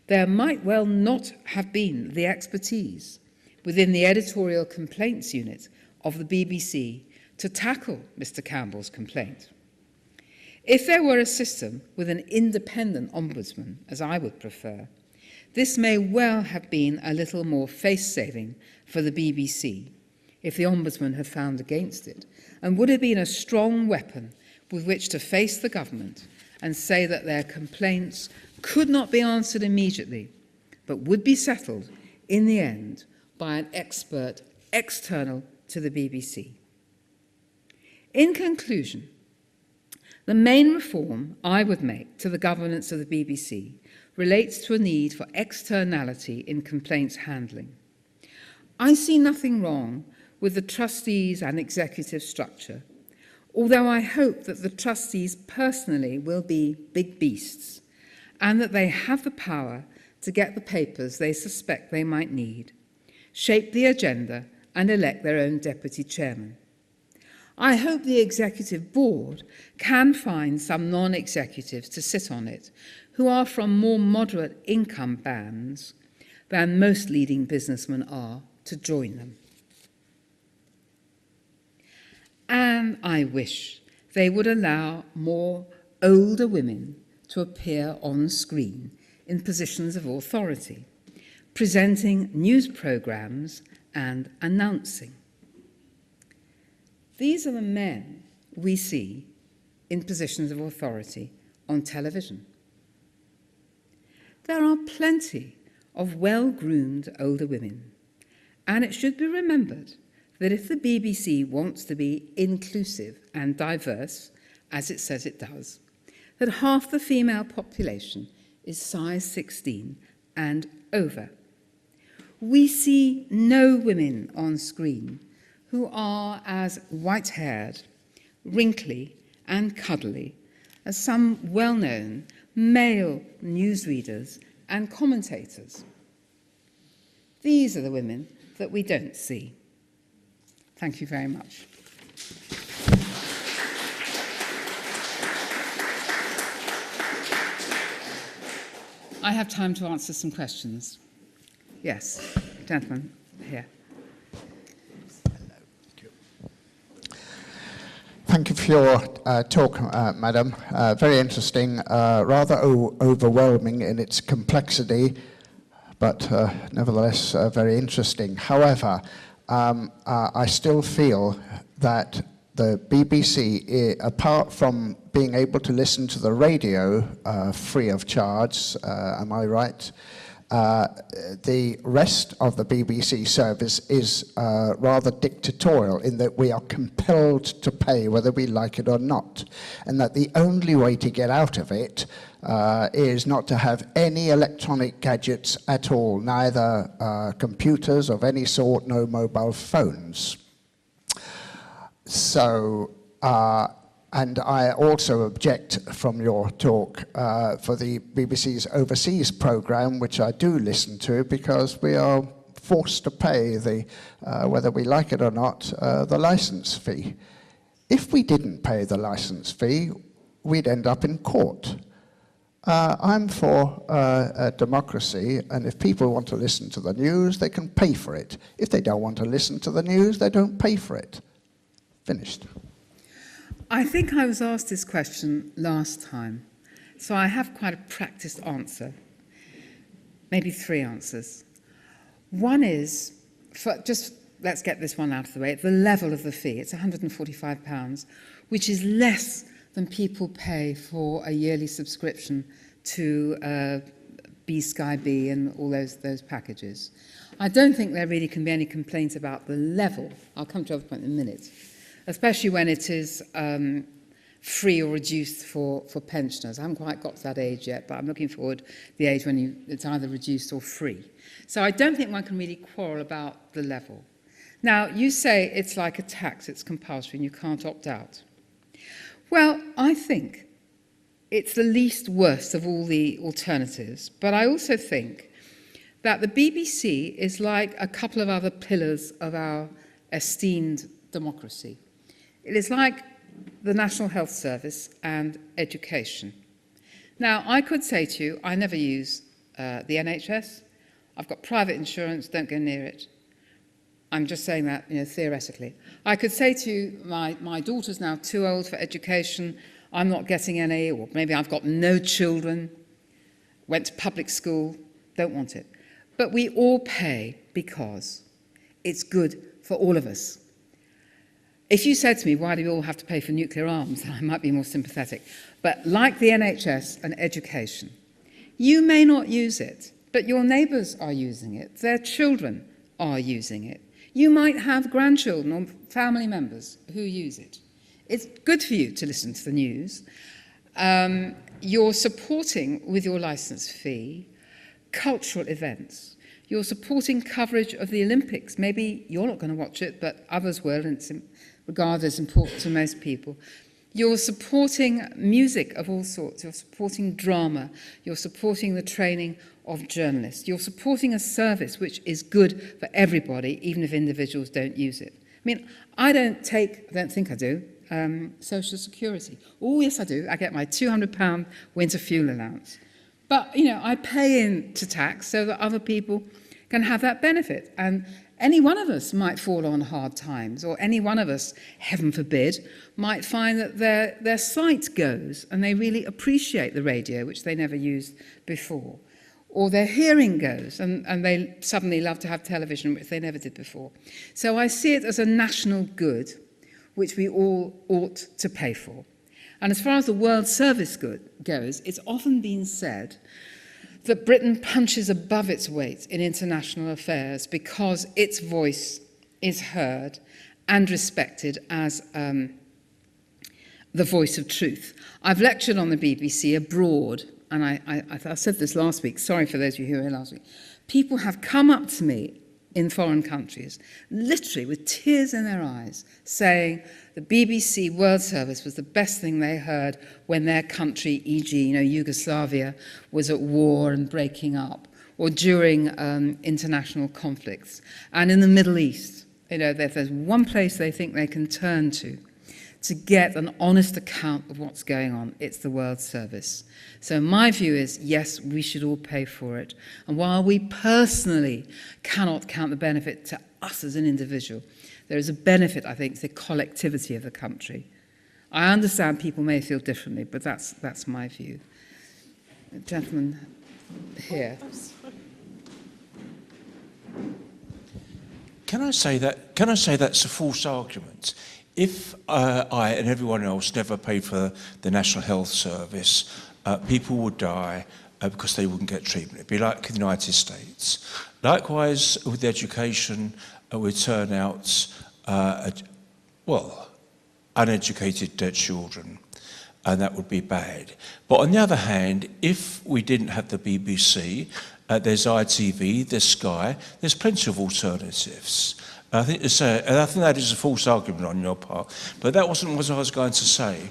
There might well not have been the expertise within the editorial complaints unit of the BBC to tackle Mr. Campbell's complaint. If there were a system with an independent ombudsman, as I would prefer, this may well have been a little more face-saving for the BBC if the ombudsman had found against it, and would have been a strong weapon with which to face the government and say that their complaints could not be answered immediately, but would be settled in the end by an expert external to the BBC. In conclusion, the main reform I would make to the governance of the BBC relates to a need for externality in complaints handling. I see nothing wrong with the trustees and executive structure, although I hope that the trustees personally will be big beasts and that they have the power to get the papers they suspect they might need, shape the agenda and elect their own deputy chairman. I hope the executive board can find some non-executives to sit on it who are from more moderate income bands than most leading businessmen are to join them. And I wish they would allow more older women to appear on screen in positions of authority, presenting news programs and announcing. These are the men we see in positions of authority on television. There are plenty of well-groomed older women, and it should be remembered that if the BBC wants to be inclusive and diverse, as it says it does, that half the female population is size 16 and over. We see no women on screen who are as white-haired, wrinkly and cuddly as some well-known male newsreaders and commentators. These are the women that we don't see. Thank you very much. I have time to answer some questions. Yes, gentleman here.
Thank you for your talk, Madam. Very interesting, rather overwhelming in its complexity, but nevertheless very interesting. However, I still feel that the BBC, apart from being able to listen to the radio free of charge, am I right? The rest of the BBC service is rather dictatorial in that we are compelled to pay whether we like it or not, and that the only way to get out of it is not to have any electronic gadgets at all, neither computers of any sort, no mobile phones. So, and I also object from your talk for the BBC's overseas programme, which I do listen to, because we are forced to pay the, whether we like it or not, the licence fee. If we didn't pay the licence fee, we'd end up in court. I'm for democracy, and if people want to listen to the news, they can pay for it. If they don't want to listen to the news, they don't pay for it. Finished.
I think I was asked this question last time, so I have quite a practiced answer, maybe three answers. One is, let's get this one out of the way, the level of the fee. It's £145, which is less than people pay for a yearly subscription to Sky B and all those packages. I don't think there really can be any complaints about the level. I'll come to the other point in a minute. Especially when it is free or reduced for pensioners. I haven't quite got to that age yet, but I'm looking forward to the age when it's either reduced or free. So I don't think one can really quarrel about the level. Now, you say it's like a tax, it's compulsory and you can't opt out. Well, I think it's the least worst of all the alternatives, but I also think that the BBC is like a couple of other pillars of our esteemed democracy. It is like the National Health Service and education. Now, I could say to you, I never use the NHS. I've got private insurance, don't go near it. I'm just saying that, theoretically. I could say to you, my daughter's now too old for education, I'm not getting any, or maybe I've got no children, went to public school, don't want it. But we all pay because it's good for all of us. If you said to me, why do we all have to pay for nuclear arms, I might be more sympathetic. But like the NHS and education, you may not use it, but your neighbours are using it, their children are using it. You might have grandchildren or family members who use it. It's good for you to listen to the news. You're supporting, with your licence fee, cultural events. You're supporting coverage of the Olympics. Maybe you're not going to watch it, but others will, and it's regarded as important to most people. You're supporting music of all sorts. You're supporting drama. You're supporting the training of journalists. You're supporting a service which is good for everybody, even if individuals don't use it. I mean, I don't think I do, social security. Oh, yes, I do. I get my £200 winter fuel allowance. But, you know, I pay into tax so that other people can have that benefit. And any one of us might fall on hard times, or any one of us, heaven forbid, might find that their sight goes and they really appreciate the radio, which they never used before. Or their hearing goes and they suddenly love to have television, which they never did before. So I see it as a national good, which we all ought to pay for. And as far as the World Service good goes, it's often been said that Britain punches above its weight in international affairs because its voice is heard and respected as the voice of truth. I've lectured on the BBC abroad, and I said this last week, sorry for those of you who were here last week. People have come up to me in foreign countries, literally with tears in their eyes, saying the BBC World Service was the best thing they heard when their country, e.g., you know, Yugoslavia, was at war and breaking up, or during international conflicts. And in the Middle East, you know, if there's one place they think they can turn to get an honest account of what's going on, it's the World Service. So my view is, yes, we should all pay for it. And while we personally cannot count the benefit to us as an individual, there is a benefit, I think, to the collectivity of the country. I understand people may feel differently, but that's my view. The gentleman here.
Can I say that's a false argument? If I and everyone else never paid for the National Health Service, people would die because they wouldn't get treatment. It'd be like in the United States. Likewise, with education, with turnouts, uneducated children, and that would be bad. But on the other hand, if we didn't have the BBC, there's ITV, there's Sky, there's plenty of alternatives. I think that is a false argument on your part, but that wasn't what I was going to say.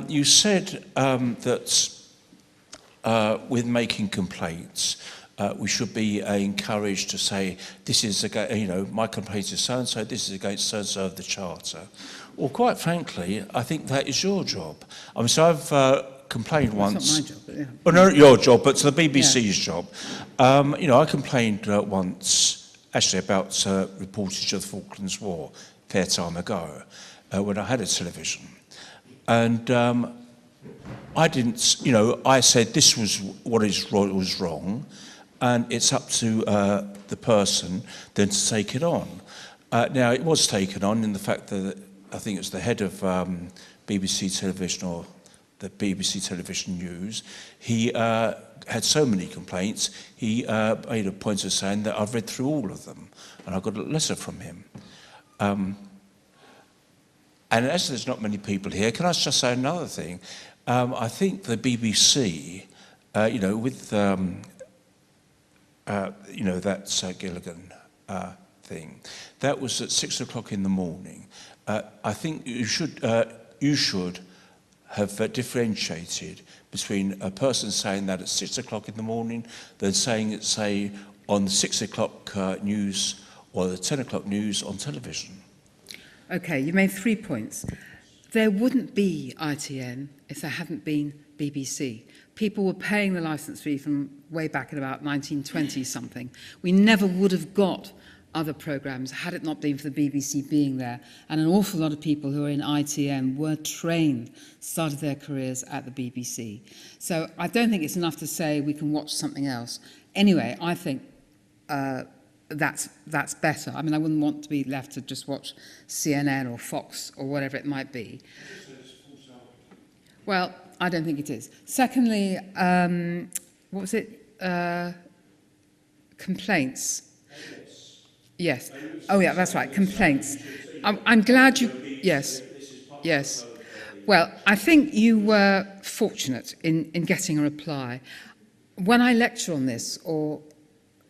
You said that with making complaints, we should be encouraged to say, this is, my complaint is so-and-so, this is against so-and-so of the Charter. Well, quite frankly, I think that is your job. I mean, so I've complained once.
It's not my job, but yeah.
Well, no, your job, but it's the BBC's job. I complained once, actually about reportage of the Falklands War, a fair time ago, when I had a television. And I didn't, I said this was what was wrong, and it's up to the person then to take it on. Now, it was taken on in the fact that I think it was the head of BBC Television or the BBC Television News. He had so many complaints, he made a point of saying that I've read through all of them, and I got a letter from him. And as there's not many people here, can I just say another thing? I think the BBC, with that Gilligan thing, that was at 6 o'clock in the morning. I think you should have differentiated between a person saying that at 6 o'clock in the morning than saying it, say, on the 6 o'clock news or the 10 o'clock news on television.
Okay, you made 3 points. There wouldn't be ITN if there hadn't been BBC. People were paying the licence fee from way back in about 1920-something. We never would have got other programmes had it not been for the BBC being there. And an awful lot of people who are in ITN were trained, started their careers at the BBC. So I don't think it's enough to say we can watch something else. Anyway, I think that's better. I mean, I wouldn't want to be left to just watch CNN or Fox or whatever it might be. Well, I don't think it is. Secondly, what was it? Complaints. Yes. Oh, yeah, that's right. Complaints. I'm glad you... Yes. Yes. Well, I think you were fortunate in getting a reply. When I lecture on this, or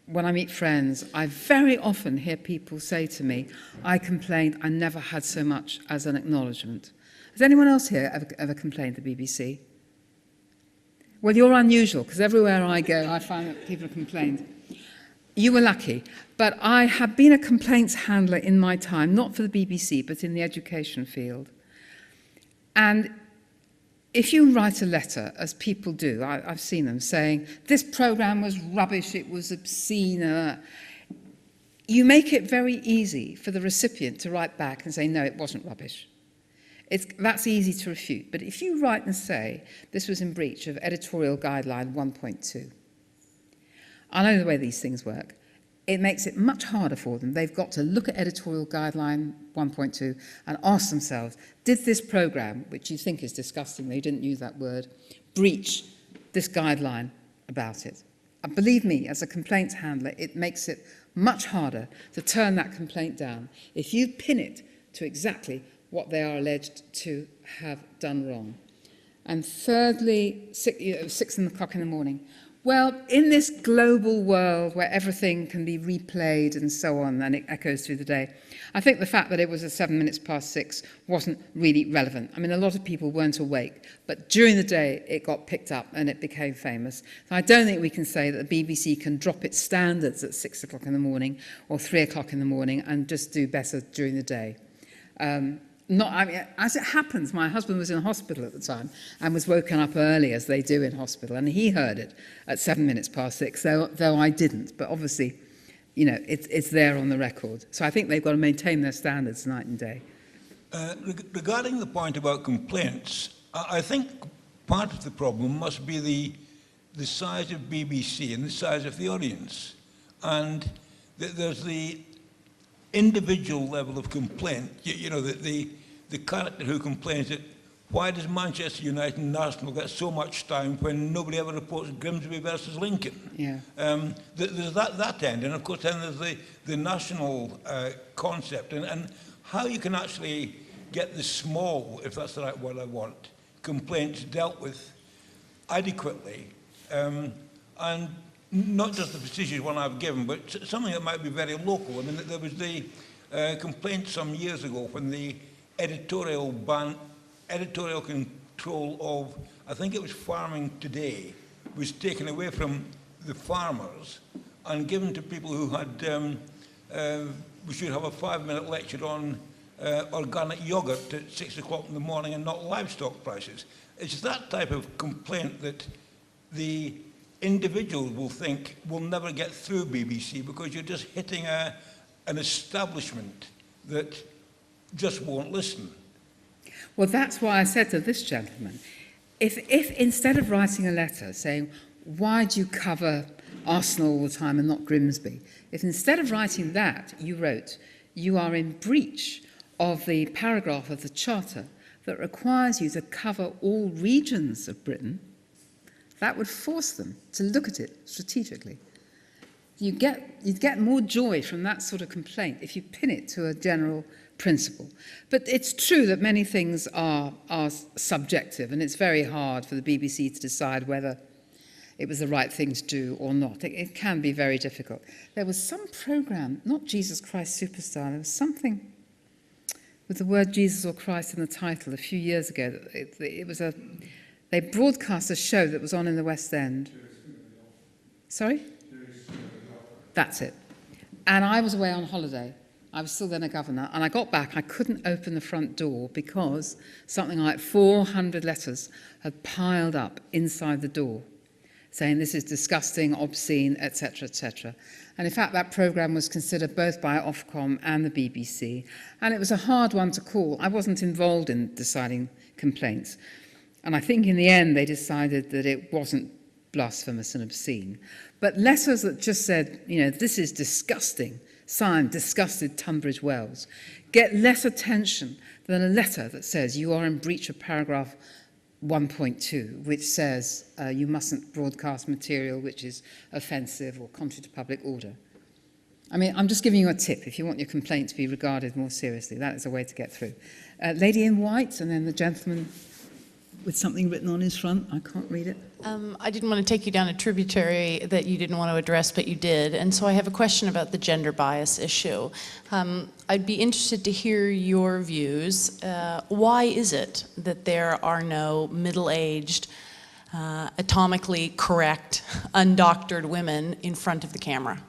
when I meet friends, I very often hear people say to me, I complained, I never had so much as an acknowledgement. Has anyone else here ever complained to the BBC? Well, you're unusual, because everywhere I go, I find that people have complained. You were lucky, but I have been a complaints handler in my time, not for the BBC, but in the education field. And if you write a letter, as people do, I've seen them saying, this programme was rubbish, it was obscene, you make it very easy for the recipient to write back and say, no, it wasn't rubbish. That's easy to refute. But if you write and say, this was in breach of editorial guideline 1.2, I know the way these things work. It makes it much harder for them. They've got to look at editorial guideline 1.2 and ask themselves, did this programme, which you think is disgusting, they didn't use that word, breach this guideline about it? And believe me, as a complaints handler, it makes it much harder to turn that complaint down if you pin it to exactly what they are alleged to have done wrong. And thirdly, 6 o'clock in the morning. Well, in this global world where everything can be replayed and so on, and it echoes through the day, I think the fact that it was at 6 wasn't really relevant. I mean, a lot of people weren't awake, but during the day it got picked up and it became famous. So I don't think we can say that the BBC can drop its standards at 6 o'clock in the morning or 3 o'clock in the morning and just do better during the day. As it happens, my husband was in hospital at the time and was woken up early, as they do in hospital, and he heard it at 6, though I didn't. But obviously, you know, it's there on the record. So I think they've got to maintain their standards night and day.
Regarding the point about complaints, I think part of the problem must be the size of BBC and the size of the audience. And there's the individual level of complaint, you know, the character who complains that why does Manchester United and Arsenal get so much time when nobody ever reports Grimsby versus Lincoln?
Yeah.
There's that end, and of course then there's the national concept, and how you can actually get the small, if that's the right word I want, complaints dealt with adequately, and not just the prestigious one I've given, but something that might be very local. I mean, there was the complaint some years ago when the editorial control of, I think it was Farming Today, was taken away from the farmers and given to people who had, we should have a 5-minute lecture on organic yogurt at 6 o'clock in the morning and not livestock prices. It's that type of complaint that the individuals will think will never get through BBC because you're just hitting an establishment that just won't listen.
Well, that's why I said to this gentleman, if instead of writing a letter saying, why do you cover Arsenal all the time and not Grimsby, if instead of writing that, you wrote, you are in breach of the paragraph of the Charter that requires you to cover all regions of Britain, that would force them to look at it strategically. You'd get more joy from that sort of complaint if you pin it to a general principle. But it's true that many things are subjective, and it's very hard for the BBC to decide whether it was the right thing to do or not. It can be very difficult. There was some programme, not Jesus Christ Superstar, there was something with the word Jesus or Christ in the title a few years ago. They broadcast a show that was on in the West End. Sorry? That's it. And I was away on holiday. I was still then a governor. And I got back. I couldn't open the front door because something like 400 letters had piled up inside the door saying this is disgusting, obscene, etc., etc. And in fact, that programme was considered both by Ofcom and the BBC. And it was a hard one to call. I wasn't involved in deciding complaints. And I think in the end they decided that it wasn't blasphemous and obscene. But letters that just said, you know, this is disgusting, signed, disgusted Tunbridge Wells, get less attention than a letter that says you are in breach of paragraph 1.2, which says you mustn't broadcast material which is offensive or contrary to public order. I mean, I'm just giving you a tip if you want your complaint to be regarded more seriously. That is a way to get through. Lady in white, and then the gentleman with something written on his front. I can't read it.
I didn't want to take you down a tributary that you didn't want to address, but you did. And so I have a question about the gender bias issue. I'd be interested to hear your views. Why is it that there are no middle-aged, atomically correct, undoctored women in front of the camera?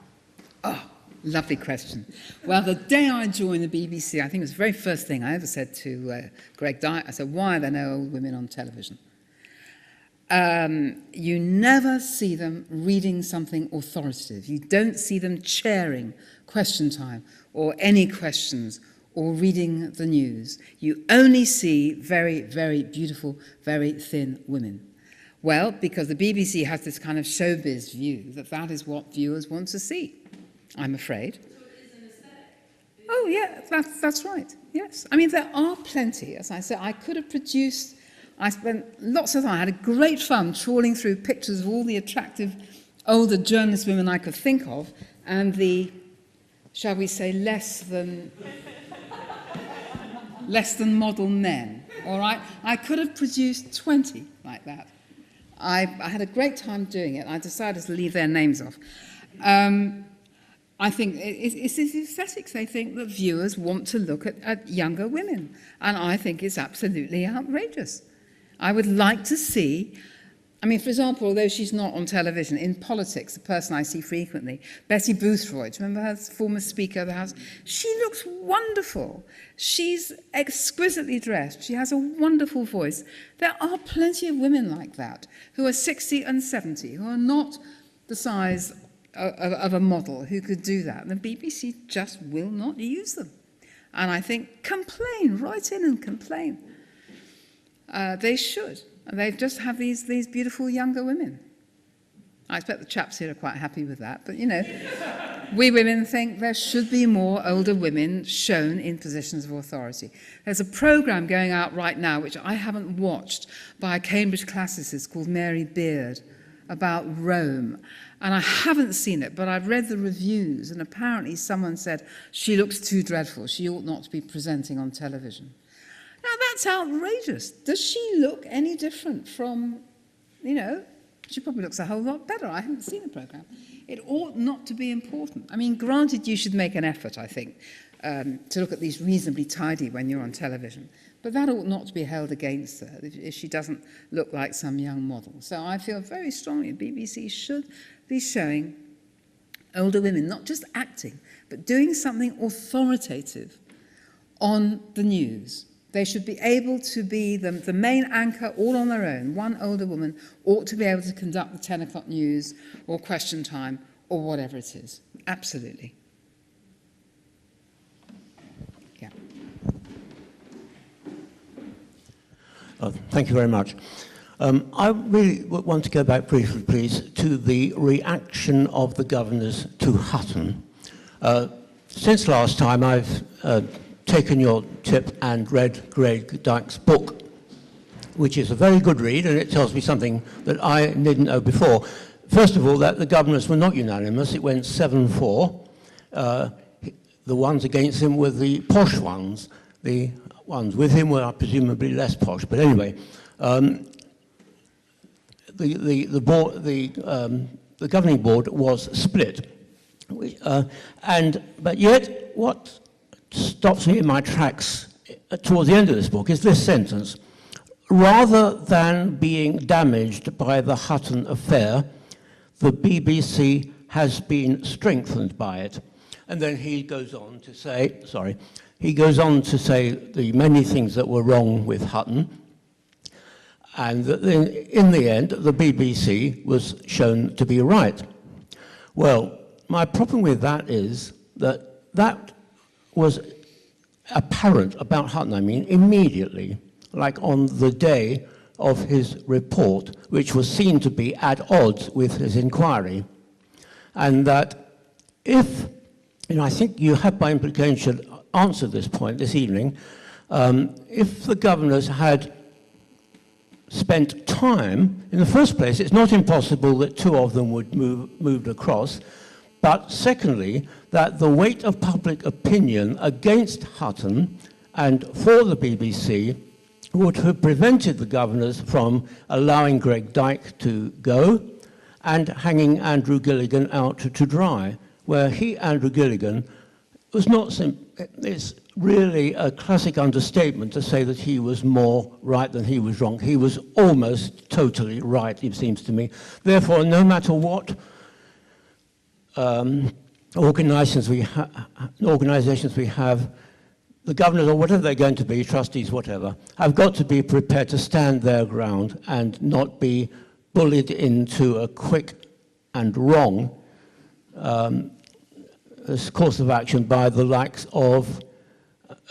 Oh, lovely question. Well, the day I joined the BBC, I think it was the very first thing I ever said to Greg Dyke. I said, why are there no old women on television? You never see them reading something authoritative. You don't see them chairing question time or any questions or reading the news. You only see very, very beautiful, very thin women. Well, because the BBC has this kind of showbiz view that that is what viewers want to see, I'm afraid. So it is an aesthetic? Oh, yeah, that's right, yes. I mean, there are plenty, as I said. I could have produced, I spent lots of time, I had a great fun trawling through pictures of all the attractive older journalist women I could think of, and the, shall we say, less than model men, all right? I could have produced 20 like that. I had a great time doing it. I decided to leave their names off. I think it's the aesthetics. They think that viewers want to look at younger women. And I think it's absolutely outrageous. I would like to see, I mean, for example, although she's not on television, in politics, the person I see frequently, Betty Boothroyd, do you remember her, former Speaker of the House? She looks wonderful. She's exquisitely dressed. She has a wonderful voice. There are plenty of women like that who are 60 and 70, who are not the size of a model who could do that. And the BBC just will not use them. And I think, complain, write in and complain. They should. They just have these beautiful younger women. I expect the chaps here are quite happy with that, but you know, we women think there should be more older women shown in positions of authority. There's a programme going out right now, which I haven't watched, by a Cambridge classicist called Mary Beard, about Rome. And I haven't seen it, but I've read the reviews, and apparently someone said, she looks too dreadful, she ought not to be presenting on television. Now, that's outrageous. Does she look any different from, you know, she probably looks a whole lot better. I haven't seen the programme. It ought not to be important. I mean, granted, you should make an effort, I think, to look at these reasonably tidy when you're on television. But that ought not to be held against her if she doesn't look like some young model. So I feel very strongly the BBC should be showing older women, not just acting, but doing something authoritative on the news. They should be able to be the main anchor all on their own. One older woman ought to be able to conduct the 10 o'clock news or question time or whatever it is. Absolutely. Yeah.
Thank you very much. I really want to go back briefly, please, to the reaction of the governors to Hutton. Since last time, I've taken your tip and read Greg Dyke's book, which is a very good read, and it tells me something that I didn't know before. First of all, that the governors were not unanimous. It went 7-4. The ones against him were the posh ones. The ones with him were presumably less posh. But anyway, the governing board was split. But yet, what stops me in my tracks towards the end of this book is this sentence: rather than being damaged by the Hutton affair, the BBC has been strengthened by it. And then he goes on to say, the many things that were wrong with Hutton, and that in the end, the BBC was shown to be right. Well, my problem with that is that was apparent about Hutton, I mean, immediately, like on the day of his report, which was seen to be at odds with his inquiry. And that if, I think you have by implication answered this point this evening, if the governors had spent time, in the first place, it's not impossible that two of them would move across, but secondly, that the weight of public opinion against Hutton and for the BBC would have prevented the governors from allowing Greg Dyke to go and hanging Andrew Gilligan out to dry, where Andrew Gilligan, was not it's really a classic understatement to say that he was more right than he was wrong. He was almost totally right, it seems to me. Therefore, no matter what organizations we have, the the governors, or whatever they're going to be, trustees, whatever, have got to be prepared to stand their ground and not be bullied into a quick and wrong course of action by the likes of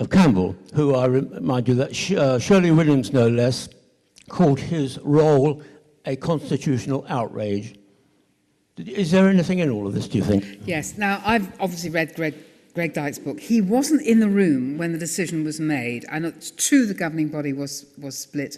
Campbell, who I remind you that Shirley Williams, no less, called his role a constitutional outrage. Is there anything in all of this, do you think?
Yes. Now, I've obviously read Greg Dyke's book. He wasn't in the room when the decision was made, and it's true the governing body was split.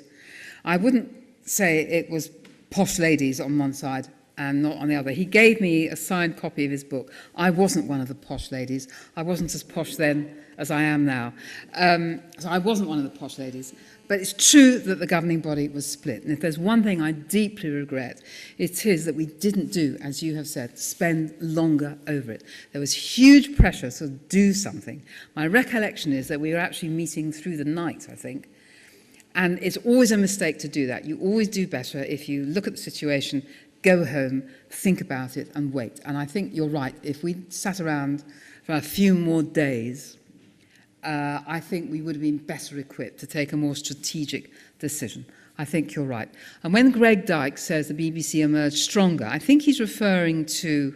I wouldn't say it was posh ladies on one side and not on the other. He gave me a signed copy of his book. I wasn't one of the posh ladies. I wasn't as posh then as I am now. So I wasn't one of the posh ladies. But it's true that the governing body was split. And if there's one thing I deeply regret, it is that we didn't do, as you have said, spend longer over it. There was huge pressure to do something. My recollection is that we were actually meeting through the night, I think. And it's always a mistake to do that. You always do better if you look at the situation, go home, think about it, and wait. And I think you're right. If we sat around for a few more days, I think we would have been better equipped to take a more strategic decision. I think you're right. And when Greg Dyke says the BBC emerged stronger, I think he's referring to,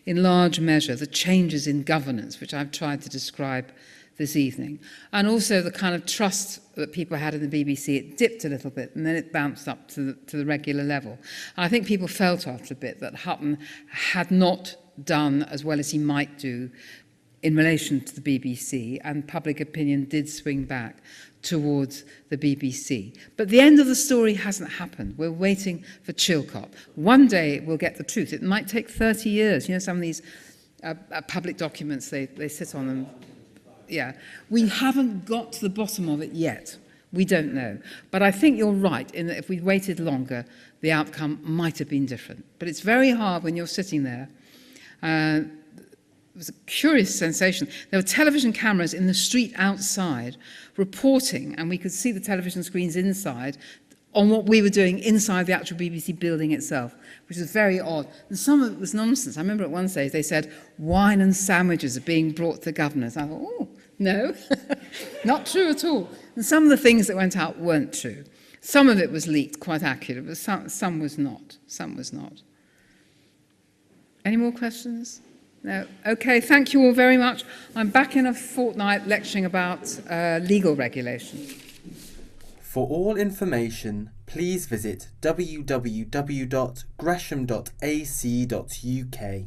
in large measure, the changes in governance, which I've tried to describe this evening, and also the kind of trust that people had in the BBC. It dipped a little bit, and then it bounced up to the regular level. And I think people felt after a bit that Hutton had not done as well as he might do in relation to the BBC, and public opinion did swing back towards the BBC. But the end of the story hasn't happened. We're waiting for Chilcot. One day we'll get the truth. It might take 30 years. You know, some of these public documents, they sit on them. Yeah. We haven't got to the bottom of it yet. We don't know. But I think you're right in that if we'd waited longer, the outcome might have been different. But it's very hard when you're sitting there. It was a curious sensation. There were television cameras in the street outside reporting, and we could see the television screens inside on what we were doing inside the actual BBC building itself, which was very odd. And some of it was nonsense. I remember at one stage they said, wine and sandwiches are being brought to the governors. I thought, oh, no, not true at all. And some of the things that went out weren't true. Some of it was leaked, quite accurate, but some was not. Some was not. Any more questions? No. Okay, thank you all very much. I'm back in a fortnight lecturing about legal regulation.
For all information, please visit www.gresham.ac.uk.